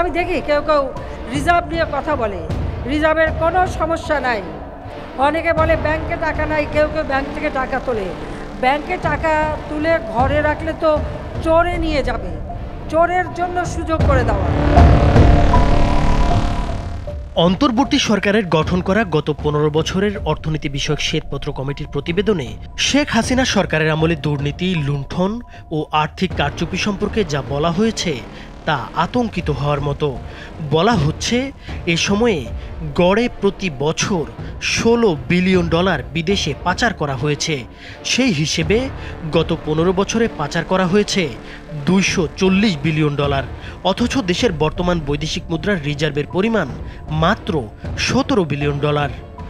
আমি দেখি কেউ কেউ রিজার্ভ নিয়ে কথা বলে, রিজার্ভের কোনো সমস্যা নাই। অনেকে বলে ব্যাংকে টাকা নাই, কেউ কেউ ব্যাংক থেকে টাকা তোলে। ব্যাংকে টাকা তুলে ঘরে রাখলে তো চোরে নিয়ে যাবে, চোরের জন্য সুযোগ করে দেওয়া। অন্তর্বর্তী সরকারের গঠন করা গত 15 বছরের অর্থনীতি বিষয়ক শ্বেতপত্র কমিটির প্রতিবেদনে শেখ হাসিনা সরকারের আমলে দুর্নীতি, লুণ্ঠন ও আর্থিক কারচুপি সম্পর্কে যা বলা হয়েছে তা আতঙ্কিত হওয়ার মতো। বলা হচ্ছে এ সময়ে গড়ে প্রতি বছর $16 বিলিয়ন বিদেশে পাচার করা হয়েছে। সেই হিসেবে গত 15 বছরে পাচার করা হয়েছে $240 বিলিয়ন। অথচ দেশের বর্তমান বৈদেশিক মুদ্রার রিজার্ভের পরিমাণ মাত্র $17 বিলিয়ন।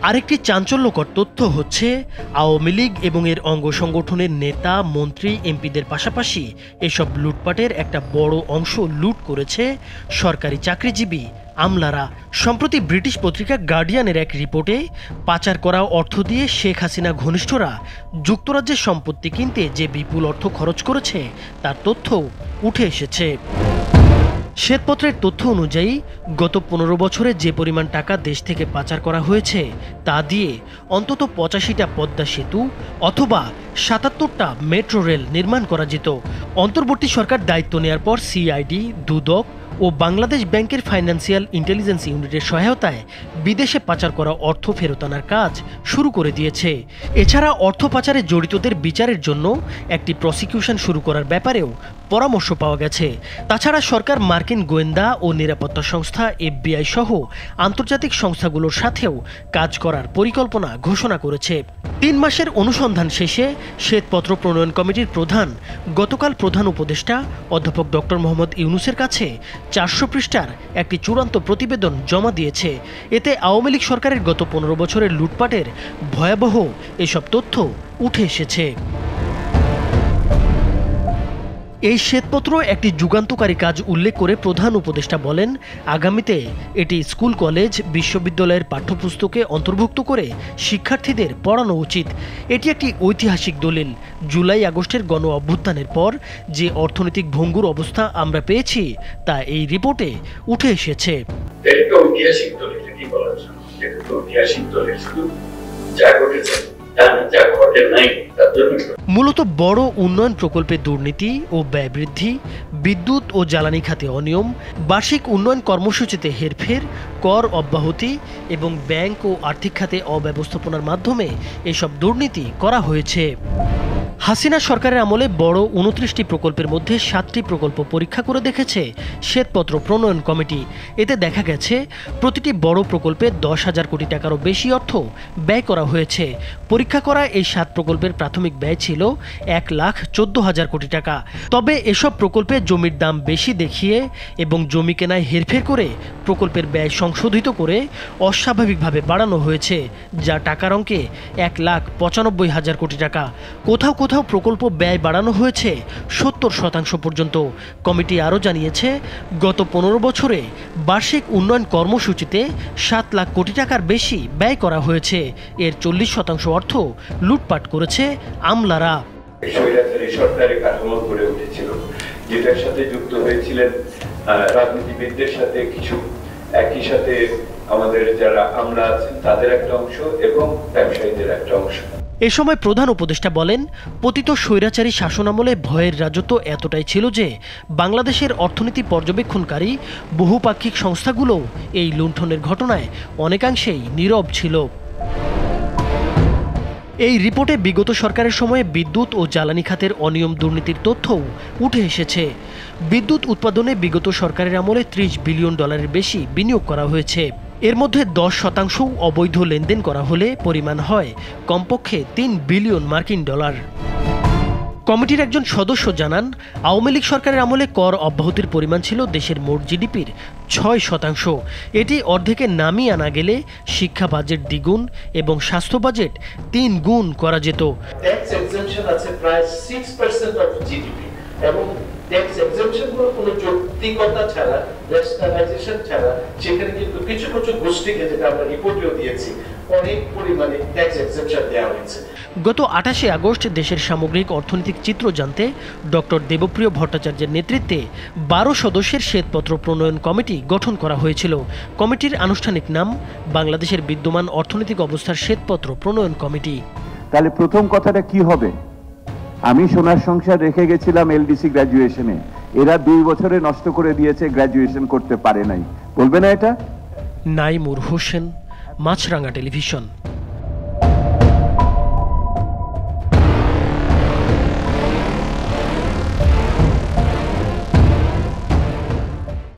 আরেকটি চাঞ্চল্যকর তথ্য হচ্ছে আওয়ামী লীগ এবং এর অঙ্গ সংগঠনের নেতা, মন্ত্রী, এমপিদের পাশাপাশি এসব লুটপাটের একটা বড় অংশ লুট করেছে সরকারি চাকরিজীবী আমলারা। সম্প্রতি ব্রিটিশ পত্রিকা গার্ডিয়ানের এক রিপোর্টে পাচার করা অর্থ দিয়ে শেখ হাসিনা ঘনিষ্ঠরা যুক্তরাজ্যের সম্পত্তি কিনতে যে বিপুল অর্থ খরচ করেছে তার তথ্য উঠে এসেছে। শ্বেতপত্রের তথ্য অনুযায়ী গত 15 বছরে যে পরিমাণ টাকা দেশ থেকে পাচার করা হয়েছে তা দিয়ে অন্তত 85টা পদ্মা সেতু অথবা 77টা মেট্রো রেল নির্মাণ করা যেত। অন্তর্বর্তী সরকার দায়িত্ব নেয়ার পর সিআইডি, দুদক ও বাংলাদেশ ব্যাংকের ফাইন্যান্সিয়াল ইন্টেলিজেন্স ইউনিটের সহায়তায় বিদেশে পাচার করা অর্থ ফেরত আনার কাজ শুরু করে দিয়েছে। এছাড়া অর্থ পাচারে জড়িতদের বিচারের জন্য একটি প্রসিকিউশন শুরু করার ব্যাপারেও পরামর্শ পাওয়া গেছে। তাছাড়া সরকার মার্কিন গোয়েন্দা ও নিরাপত্তা সংস্থা FBI সহ আন্তর্জাতিক সংস্থাগুলোর সাথেও কাজ করার পরিকল্পনা ঘোষণা করেছে। 3 মাসের অনুসন্ধান শেষে শ্বেতপত্র প্রণয়ন কমিটির প্রধান গতকাল প্রধান উপদেষ্টা অধ্যাপক ডক্টর মোহাম্মদ ইউনূসের কাছে 400 পৃষ্ঠার একটি চূড়ান্ত প্রতিবেদন জমা দিয়েছে। এতে আওয়ামী লীগ সরকারের গত 15 বছরের লুটপাটের ভয়াবহ এসব তথ্য উঠে এসেছে। এই শ্বেতপত্র একটি যুগান্তকারী কাজ উল্লেখ করে প্রধান উপদেষ্টা বলেন, আগামীতে এটি স্কুল, কলেজ, বিশ্ববিদ্যালয়ের পাঠ্যপুস্তকে অন্তর্ভুক্ত করে শিক্ষার্থীদের পড়ানো উচিত। এটি একটি ঐতিহাসিক দলিল। জুলাই আগস্টের গণ অভ্যুত্থানের পর যে অর্থনৈতিক ভঙ্গুর অবস্থা আমরা পেয়েছি তা এই রিপোর্টে উঠে এসেছে। মূলত বড় উন্নয়ন প্রকল্পে দুর্নীতি ও ব্যয় বৃদ্ধি, বিদ্যুৎ ও জ্বালানি খাতে অনিয়ম, বার্ষিক উন্নয়ন কর্মসূচিতে হেরফের, কর অব্যাহতি এবং ব্যাংক ও আর্থিক খাতে অব্যবস্থাপনার মাধ্যমে এসব দুর্নীতি করা হয়েছে। হাসিনা সরকারের আমলে বড় 29টি প্রকল্পের মধ্যে 7টি প্রকল্প পরীক্ষা করে দেখেছে শ্বেতপত্র প্রণয়ন কমিটি। এতে দেখা গেছে প্রতিটি বড় প্রকল্পে 10,000 কোটি টাকারও বেশি অর্থ ব্যয় করা হয়েছে। পরীক্ষা করা এই 7 প্রকল্পের প্রাথমিক ব্যয় ছিল 1,14,000 কোটি টাকা। তবে এসব প্রকল্পে জমির দাম বেশি দেখিয়ে এবং জমি কেনায় হেরফের করে প্রকল্পের ব্যয় সংশোধিত করে অস্বাভাবিকভাবে বাড়ানো হয়েছে, যা টাকার অঙ্কে 1,95,000 কোটি টাকা। কোথাও কোথাও প্রকল্প ব্যয় বাড়ানো হয়েছে 70% পর্যন্ত। কমিটি আরও জানিয়েছে, গত 15 বছরে বার্ষিক উন্নয়ন কর্মসূচিতে 7 লাখ কোটি টাকার বেশি ব্যয় করা হয়েছে। এর 40% অর্থ লুটপাট করেছে আমলারা। সরকারি কাঠামো গড়ে উঠেছিল, যেটার সাথে যুক্ত হয়েছিলেন রাজনীতিবিদদের সাথে কিছু, একই সাথে আমাদের যারা আমলা আছেন তাদের একটা অংশ এবং ব্যবসায়ীদের একটা অংশ। এ সময় প্রধান উপদেষ্টা বলেন, পতিত স্বৈরাচারী শাসনামলে ভয়ের রাজত্ব এতটাই ছিল যে বাংলাদেশের অর্থনীতি পর্যবেক্ষণকারী বহুপাক্ষিক সংস্থাগুলো এই লুণ্ঠনের ঘটনায় অনেকাংশেই নীরব ছিল। এই রিপোর্টে বিগত সরকারের সময়ে বিদ্যুৎ ও জ্বালানি খাতের অনিয়ম দুর্নীতির তথ্যও উঠে এসেছে। বিদ্যুৎ উৎপাদনে বিগত সরকারের আমলে $30 বিলিয়ন বেশি বিনিয়োগ করা হয়েছে। এর মধ্যে 10% অবৈধ লেনদেন করা হলে পরিমাণ হয় কমপক্ষে $3 বিলিয়ন। কমিটির একজন সদস্য জানান, আওয়ামী লীগ সরকারের আমলে কর অব্যাহতির পরিমাণ ছিল দেশের মোট জিডিপির 6%। এটি অর্ধেকে নামিয়ে আনা গেলে শিক্ষা বাজেট দ্বিগুণ এবং স্বাস্থ্য বাজেট 3 গুণ করা যেত। ট্যাক্স এক্সেম্পশন আছে প্রায় 6% অফ জিডিপি এবং ট্যাক্স এক্সেম্পশনগুলো কোনো যৌক্তিকতা ছাড়া, ন্যাশনালাইজেশন ছাড়া, সেখানে কিন্তু কিছু কিছু গোষ্ঠীকে, যেটা আমরা রিপোর্টেও দিয়েছি, অনেক পরিমাণে ট্যাক্স এক্সেম্পশন দেওয়া হয়েছে। গত 28শে আগস্ট দেশের সামগ্রিক অর্থনৈতিক চিত্র জানতে ডক্টর দেবপ্রিয় ভট্টাচার্যের নেতৃত্বে 12 সদস্যের শ্বেতপত্র প্রণয়ন কমিটি গঠন করা হয়েছিল। কমিটির আনুষ্ঠানিক নাম বাংলাদেশের বিদ্যমান অর্থনৈতিক অবস্থার শ্বেতপত্র প্রণয়ন কমিটি। তাহলে প্রথম কথাটা কি হবে? আমি সোনার সংসার রেখে গেছিলাম এলডিসি গ্র্যাজুয়েশনে, এরা 2 বছরে নষ্ট করে দিয়েছে, গ্র্যাজুয়েশন করতে পারে নাই, বলবে না এটা? নাইমুর হোসেন, মাছরাঙা টেলিভিশন।